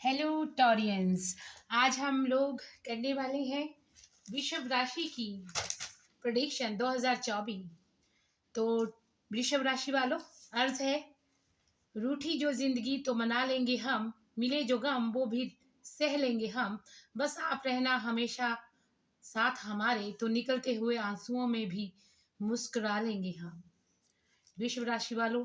Hello Taureans. आज हम लोग करने वाले हैं वृषभ राशि की प्रेडिक्शन 2024। तो वृषभ राशि वालों, अर्ज है रूठी जो जिंदगी तो मना लेंगे हम, मिले जो गम वो भी सह लेंगे हम, बस आप रहना हमेशा साथ हमारे, तो निकलते हुए आंसुओं में भी मुस्कुरा लेंगे हम। वृषभ राशि वालों,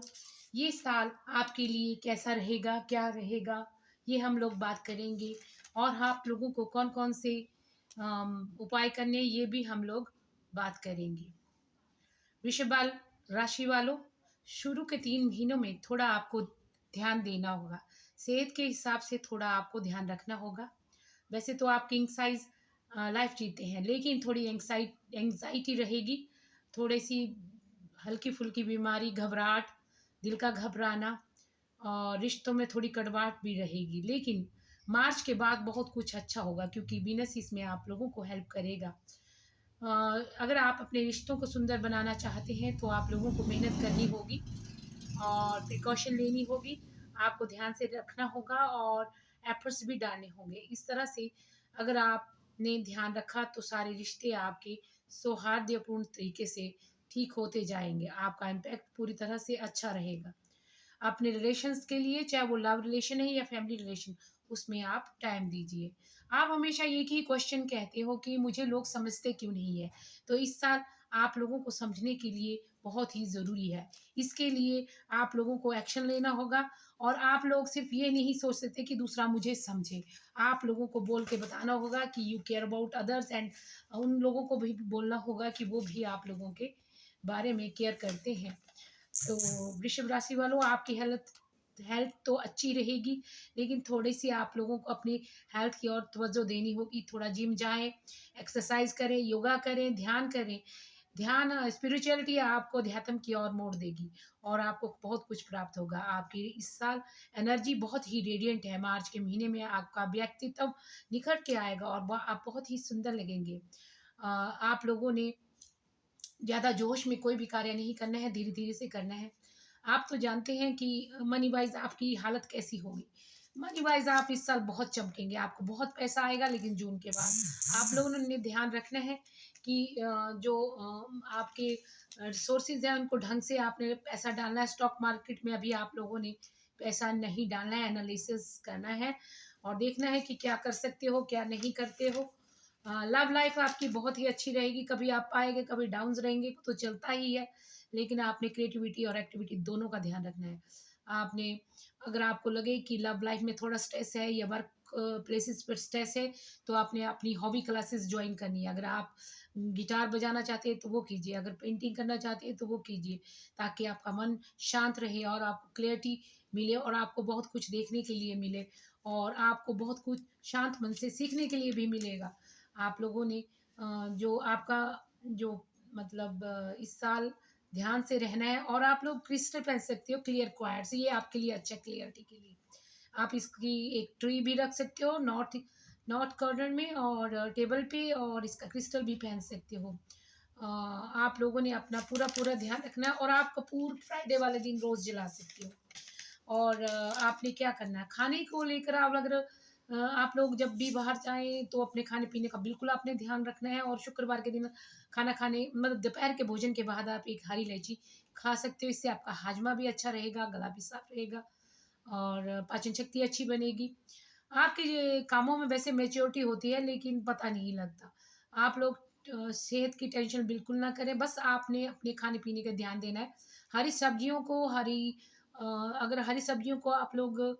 ये साल आपके लिए कैसा रहेगा, क्या रहेगा, ये हम लोग बात करेंगे। और आप लोगों को कौन कौन से उपाय करने, ये भी हम लोग बात करेंगे। राशि वालों, शुरू के 3 महीनों में थोड़ा आपको ध्यान देना होगा। सेहत के हिसाब से थोड़ा आपको ध्यान रखना होगा। वैसे तो आप किंग साइज लाइफ जीते हैं, लेकिन थोड़ी एंग्जाइटी रहेगी, थोड़ी सी हल्की फुल्की बीमारी, घबराहट, दिल का घबराना, और रिश्तों में थोड़ी कड़वाहट भी रहेगी। लेकिन मार्च के बाद बहुत कुछ अच्छा होगा, क्योंकि वीनस इसमें आप लोगों को हेल्प करेगा। अगर आप अपने रिश्तों को सुंदर बनाना चाहते हैं तो आप लोगों को मेहनत करनी होगी और प्रिकॉशन लेनी होगी। आपको ध्यान से रखना होगा और एफर्ट्स भी डालने होंगे। इस तरह से अगर आपने ध्यान रखा तो सारे रिश्ते आपके सौहार्दपूर्ण तरीके से ठीक होते जाएंगे। आपका इम्पैक्ट पूरी तरह से अच्छा रहेगा। अपने रिलेशंस के लिए, चाहे वो लव रिलेशन है या फैमिली रिलेशन, उसमें आप टाइम दीजिए। आप हमेशा एक ही क्वेश्चन कहते हो कि मुझे लोग समझते क्यों नहीं है, तो इस साल आप लोगों को समझने के लिए बहुत ही ज़रूरी है। इसके लिए आप लोगों को एक्शन लेना होगा। और आप लोग सिर्फ ये नहीं सोच सकते कि दूसरा मुझे समझे, आप लोगों को बोल के बताना होगा कि you care about others, and उन लोगों को भी बोलना होगा कि वो भी आप लोगों के बारे में केयर करते हैं। तो वृषभ राशि वालों, आपकी हेल्थ हेल्थ तो अच्छी रहेगी, लेकिन थोड़ी सी आप लोगों को अपनी हेल्थ की ओर तवज्जो देनी होगी। थोड़ा जिम जाएं, एक्सरसाइज करें, योगा करें, ध्यान करें। ध्यान, स्पिरिचुअलिटी आपको अध्यात्म की ओर मोड़ देगी और आपको बहुत कुछ प्राप्त होगा। आपकी इस साल एनर्जी बहुत ही रेडिएंट है। मार्च के महीने में आपका व्यक्तित्व निखर के आएगा और आप बहुत ही सुंदर लगेंगे। आप लोगों ने ज़्यादा जोश में कोई भी कार्य नहीं करना है, धीरे धीरे से करना है। आप तो जानते हैं कि मनी वाइज आपकी हालत कैसी होगी। मनी वाइज आप इस साल बहुत चमकेंगे, आपको बहुत पैसा आएगा, लेकिन जून के बाद आप लोगों ने ध्यान रखना है कि जो आपके रिसोर्सेज हैं उनको ढंग से आपने पैसा डालना है। स्टॉक मार्केट में अभी आप लोगों ने पैसा नहीं डालना है, एनालिसिस करना है और देखना है कि क्या कर सकते हो, क्या नहीं करते हो। लव लाइफ आपकी बहुत ही अच्छी रहेगी, कभी आप पाएंगे, कभी डाउन्स रहेंगे, तो चलता ही है। लेकिन आपने क्रिएटिविटी और एक्टिविटी दोनों का ध्यान रखना है। आपने, अगर आपको लगे कि लव लाइफ में थोड़ा स्ट्रेस है या वर्क प्लेसेस पर स्ट्रेस है, तो आपने अपनी हॉबी क्लासेस ज्वाइन करनी है। अगर आप गिटार बजाना चाहते हैं तो वो कीजिए, अगर पेंटिंग करना चाहते हैं तो वो कीजिए, ताकि आपका मन शांत रहे और आपको क्लियरिटी मिले और आपको बहुत कुछ देखने के लिए मिले और आपको बहुत कुछ शांत मन से सीखने के लिए भी मिलेगा। आप लोगों ने जो आपका जो मतलब इस साल ध्यान से रहना है। और आप लोग क्रिस्टल पहन सकते हो, क्लियर क्वार्ट्ज, ये आपके लिए अच्छा, क्लियरिटी के लिए। आप इसकी एक ट्री भी रख सकते हो नॉर्थ नॉर्थ कॉर्नर में और टेबल पे, और इसका क्रिस्टल भी पहन सकते हो। आप लोगों ने अपना पूरा पूरा ध्यान रखना है। और आप कपूर फ्राइडे वाले दिन रोज़ जला सकते हो। और आपने क्या करना है खाने को लेकर, आप अगर आप लोग जब भी बाहर जाएं तो अपने खाने पीने का बिल्कुल आपने ध्यान रखना है। और शुक्रवार के दिन खाना खाने, मतलब दोपहर के भोजन के बाद आप एक हरी इलायची खा सकते हो। इससे आपका हाजमा भी अच्छा रहेगा, गला भी साफ रहेगा और पाचन शक्ति अच्छी बनेगी। आपके ये कामों में वैसे मैच्योरिटी होती है, लेकिन पता नहीं लगता। आप लोग सेहत की टेंशन बिल्कुल ना करें, बस आपने अपने खाने पीने का ध्यान देना है। हरी सब्जियों को, अ, अगर हरी सब्जियों को आप लोग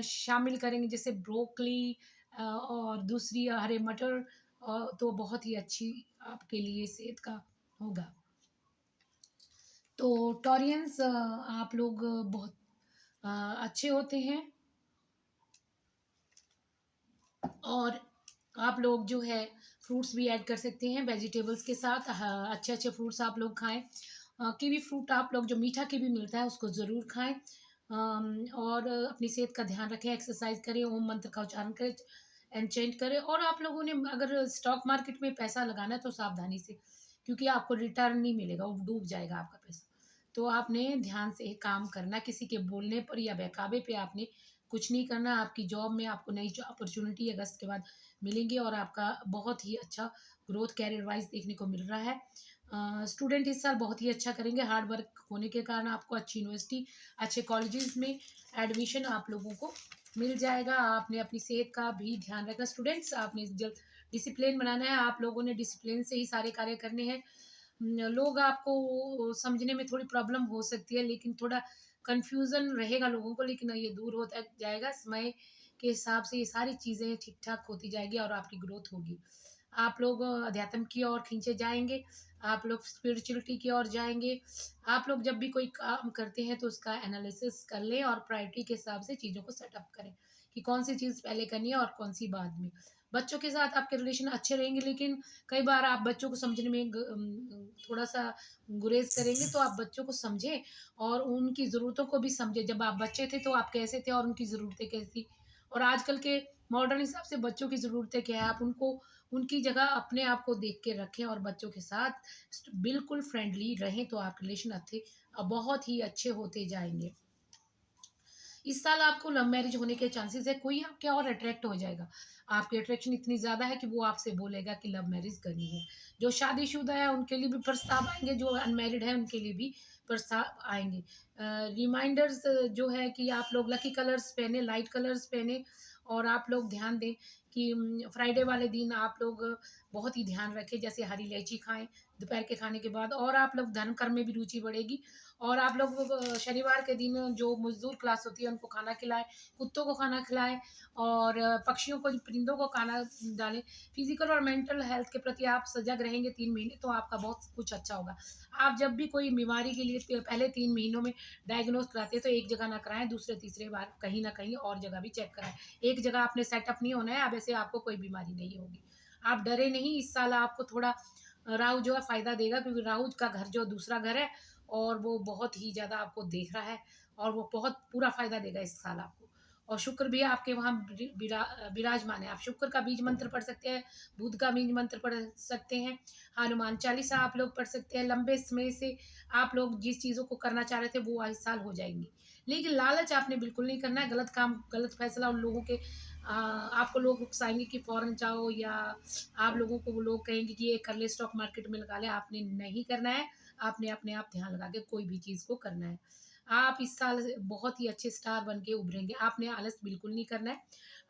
शामिल करेंगे, जैसे ब्रोकली और दूसरी हरे मटर, तो बहुत ही अच्छी आपके लिए सेहत का होगा। तो टॉरियंस, आप लोग बहुत अ, अच्छे होते हैं। और आप लोग जो है फ्रूट्स भी ऐड कर सकते हैं वेजिटेबल्स के साथ। अच्छे अच्छे फ्रूट्स आप लोग खाएं। कीवी फ्रूट आप लोग, जो मीठा कीवी मिलता है, उसको ज़रूर खाएं। और अपनी सेहत का ध्यान रखें, एक्सरसाइज करें, ओम मंत्र का उच्चारण करें, एंचेंट करें। और आप लोगों ने अगर स्टॉक मार्केट में पैसा लगाना है तो सावधानी से, क्योंकि आपको रिटर्न नहीं मिलेगा, वो डूब जाएगा आपका पैसा। तो आपने ध्यान से काम करना, किसी के बोलने पर या बहकावे पे आपने कुछ नहीं करना, आपकी जॉब में आपको नई जो अपॉर्चुनिटी अगस्त के बाद मिलेंगी और आपका बहुत ही अच्छा ग्रोथ कैरियर वाइज देखने को मिल रहा है। स्टूडेंट इस साल बहुत ही अच्छा करेंगे, हार्ड वर्क होने के कारण आपको अच्छी यूनिवर्सिटी, अच्छे कॉलेजेस में एडमिशन आप लोगों को मिल जाएगा। आपने अपनी सेहत का भी ध्यान रखना स्टूडेंट्स, आपने जब डिसिप्लिन बनाना है, आप लोगों ने डिसिप्लिन से ही सारे कार्य करने हैं। लोग आपको समझने में थोड़ी प्रॉब्लम हो सकती है, लेकिन थोड़ा कन्फ्यूज़न रहेगा लोगों को, लेकिन ये दूर होता जाएगा। समय के हिसाब से ये सारी चीज़ें ठीक-ठाक होती जाएगी और आपकी ग्रोथ होगी। आप लोग अध्यात्म की ओर खींचे जाएँगे, आप लोग स्पिरिचुअलिटी की ओर जाएँगे। आप लोग जब भी कोई काम करते हैं तो उसका एनालिसिस कर लें और प्रायोरिटी के हिसाब से चीज़ों को सेटअप करें, कि कौन-सी चीज़ पहले करनी है और कौन-सी बाद में। बच्चों के साथ आपके रिलेशन अच्छे रहेंगे, लेकिन कई बार आप बच्चों को समझने में थोड़ा-सा गुरेज़ करेंगे, तो आप बच्चों को समझें और उनकी ज़रूरतों को भी समझें। जब आप बच्चे थे तो आप कैसे थे और उनकी ज़रूरतें कैसी, और आजकल के मॉडर्न हिसाब से बच्चों की ज़रूरतें क्या है, आप उनको उनकी जगह अपने आप को देख के रखें और बच्चों के साथ बिल्कुल फ्रेंडली रहें, तो आपके रिलेशन बहुत ही अच्छे होते जाएँगे। इस साल आपको लव मैरिज होने के चांसेस है, कोई आपके और अट्रैक्ट हो जाएगा। आपकी अट्रैक्शन इतनी ज़्यादा है कि वो आपसे बोलेगा कि लव मैरिज करनी है। जो शादीशुदा है उनके लिए भी प्रस्ताव आएँगे, जो अनमैरिड है उनके लिए भी प्रस्ताव आएँगे। रिमाइंडर्स जो है कि आप लोग लकी कलर्स पहने, लाइट कलर्स पहने, और आप लोग ध्यान दें कि फ्राइडे वाले दिन आप लोग बहुत ही ध्यान रखें, जैसे हरी इलायची खाएँ दोपहर के खाने के बाद, और आप लोग धर्म कर्म में भी रुचि बढ़ेगी। और आप लोग शनिवार के दिन जो मज़दूर क्लास होती है उनको खाना खिलाएँ, कुत्तों को खाना खिलाएँ और पक्षियों को, परिंदों को खाना डालें। फ़िज़िकल और मेंटल हेल्थ के प्रति आप सजग रहेंगे 3 महीने, तो आपका बहुत कुछ अच्छा होगा। आप जब भी कोई बीमारी के लिए पहले 3 महीनों में डायग्नोज़ कराते हैं, तो एक जगह ना कराएँ, दूसरे-तीसरे बार कहीं न कहीं और जगह भी चेक कराएँ। एक जगह आपने सेटअप नहीं होना है, अब ऐसे आपको कोई बीमारी नहीं होगी। आप डरे नहीं, इस साल आपको थोड़ा राहु जो है फ़ायदा देगा, क्योंकि राहु का घर जो दूसरा घर है और वो बहुत ही ज़्यादा आपको देख रहा है और वो बहुत पूरा फ़ायदा देगा इस साल आपको। और शुक्र भी आपके वहाँ विराजमान है। आप शुक्र का बीज मंत्र पढ़ सकते हैं, बुध का बीज मंत्र पढ़ सकते हैं, हनुमान चालीसा आप लोग पढ़ सकते हैं। लंबे समय से आप लोग जिस चीज़ों को करना चाह रहे थे वो इस साल हो जाएँगी। लेकिन लालच आपने बिल्कुल नहीं करना है, गलत काम, गलत फ़ैसला उन लोगों के आपको लोग उकसाएँगे कि फ़ौरन जाओ, या आप लोगों को वो लोग कहेंगे कि ये कर ले, स्टॉक मार्केट में लगा ले, आपने नहीं करना है। आपने अपने आप ध्यान लगा के कोई भी चीज़ को करना है। आप इस साल बहुत ही अच्छे स्टार बन के उभरेंगे। आपने आलस बिल्कुल नहीं करना है।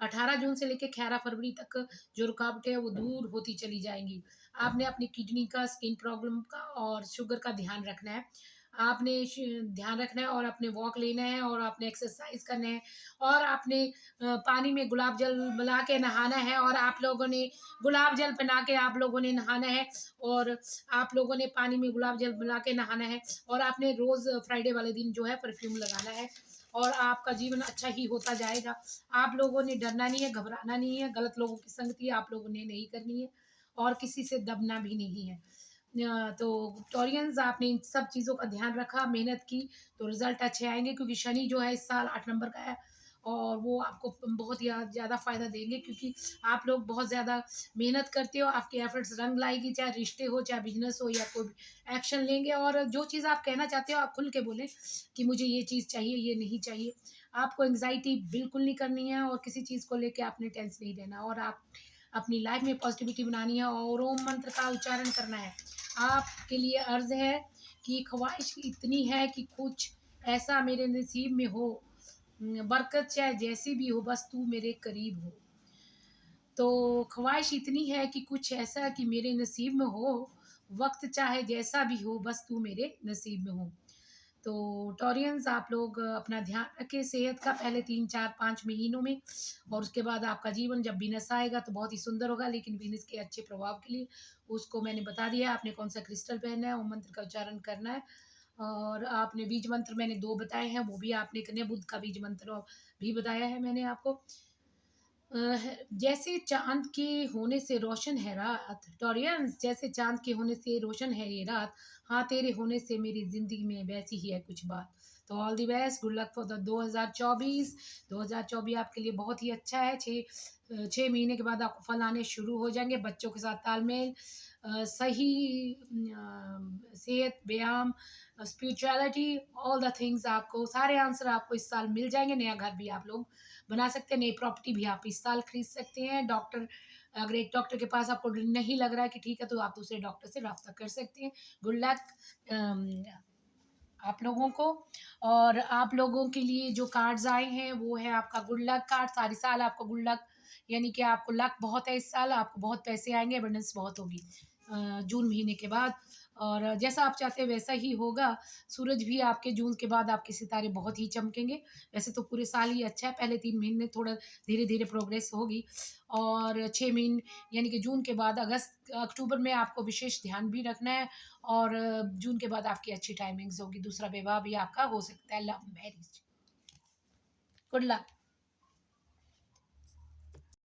18 जून से लेके 11 फरवरी तक जो रुकावटें हैं वो दूर होती चली जाएँगी। आपने अपनी किडनी का, स्किन प्रॉब्लम का और शुगर का ध्यान रखना है। आपने ध्यान रखना है और आपने वॉक लेना है और आपने एक्सरसाइज़ करना है, और आपने पानी में गुलाब जल मिला के नहाना है, और आप लोगों ने गुलाब जल बना के आप लोगों ने नहाना है, और आप लोगों ने पानी में गुलाब जल मिला के नहाना है, और आपने रोज़ फ्राइडे वाले दिन जो है परफ्यूम लगाना है, और आपका जीवन अच्छा ही होता जाएगा। आप लोगों ने डरना नहीं है, घबराना नहीं है, गलत लोगों की संगति आप लोगों ने नहीं करनी है और किसी से दबना भी नहीं है। तो टॉरियंस, आपने इन सब चीज़ों का ध्यान रखा, मेहनत की, तो रिज़ल्ट अच्छे आएँगे, क्योंकि शनि जो है इस साल 8 नंबर का है और वो आपको बहुत ही ज़्यादा फ़ायदा देंगे, क्योंकि आप लोग बहुत ज़्यादा मेहनत करते हो, आपके एफ़र्ट्स रंग लाएगी, चाहे रिश्ते हो, चाहे बिज़नेस हो, या कोई भी एक्शन लेंगे, और जो चीज़ आप कहना चाहते हो आप खुल के बोलें कि मुझे ये चीज़ चाहिए, ये नहीं चाहिए। आपको एंग्ज़ायटी बिल्कुल नहीं करनी है और किसी चीज़ को लेके आपने टेंस नहीं लेना, और आप अपनी लाइफ़ में पॉज़िटिविटी बनानी है और ओम मंत्र का उच्चारण करना है। आपके लिए अर्ज़ है कि ख़्वाहिश इतनी है कि कुछ ऐसा मेरे नसीब में हो, बरकत चाहे जैसी भी हो, बस तू मेरे करीब हो। तो ख़्वाहिश इतनी है कि कुछ ऐसा कि मेरे नसीब में हो, वक़्त चाहे जैसा भी हो, बस तू मेरे नसीब में हो। तो टॉरियंस, आप लोग अपना ध्यान रखें सेहत का पहले 3, 4, 5 महीनों में, और उसके बाद आपका जीवन जब वीनस आएगा तो बहुत ही सुंदर होगा, लेकिन वीनस के अच्छे प्रभाव के लिए उसको मैंने बता दिया है, आपने कौन-सा क्रिस्टल पहनना है, ओम मंत्र का उच्चारण करना है, और आपने बीज मंत्र मैंने 2 बताए हैं, वो भी आपने करने हैं, बुध का बीज मंत्र भी बताया है मैंने आपको। जैसे चाँद के होने से रोशन है रात, टॉरियंस, जैसे चाँद के होने से रोशन है ये रात, हाँ तेरे होने से मेरी ज़िंदगी में वैसी ही है कुछ बात। तो all the best, good luck for the 2024। 2024 आपके लिए बहुत ही अच्छा है। 6 महीने के बाद आपको फल आने शुरू हो जाएँगे, बच्चों के साथ तालमेल, सही सेहत, व्यायाम, स्पिरिचुअलिटी, ऑल द थिंग्स, आपको सारे आंसर आपको इस साल मिल जाएंगे। नया घर भी आप लोग बना सकते हैं, नई प्रॉपर्टी भी आप इस साल खरीद सकते हैं। डॉक्टर, अगर एक डॉक्टर के पास आपको नहीं लग रहा है कि ठीक है, तो आप दूसरे डॉक्टर से राब्ता कर सकते हैं। गुड लक आप लोगों को। और आप लोगों के लिए जो कार्ड्स आए हैं वो है आपका गुड लक कार्ड। सारी साल आपको गुड लक, यानी कि आपको लक बहुत है इस साल, आपको बहुत पैसे आएंगे, अबंडेंस बहुत होगी जून महीने के बाद। और जैसा आप चाहते हैं वैसा ही होगा। सूरज भी आपके जून के बाद, आपके सितारे बहुत ही चमकेंगे। वैसे तो पूरे साल ही अच्छा है, पहले 3 महीने थोड़ा धीरे धीरे प्रोग्रेस होगी। और 6 महीने यानी कि जून के बाद अगस्त अक्टूबर में आपको विशेष ध्यान भी रखना है। और जून के बाद आपकी अच्छी टाइमिंग्स होगी, दूसरा विवाह भी आपका हो सकता है, लव मैरिज। Good luck.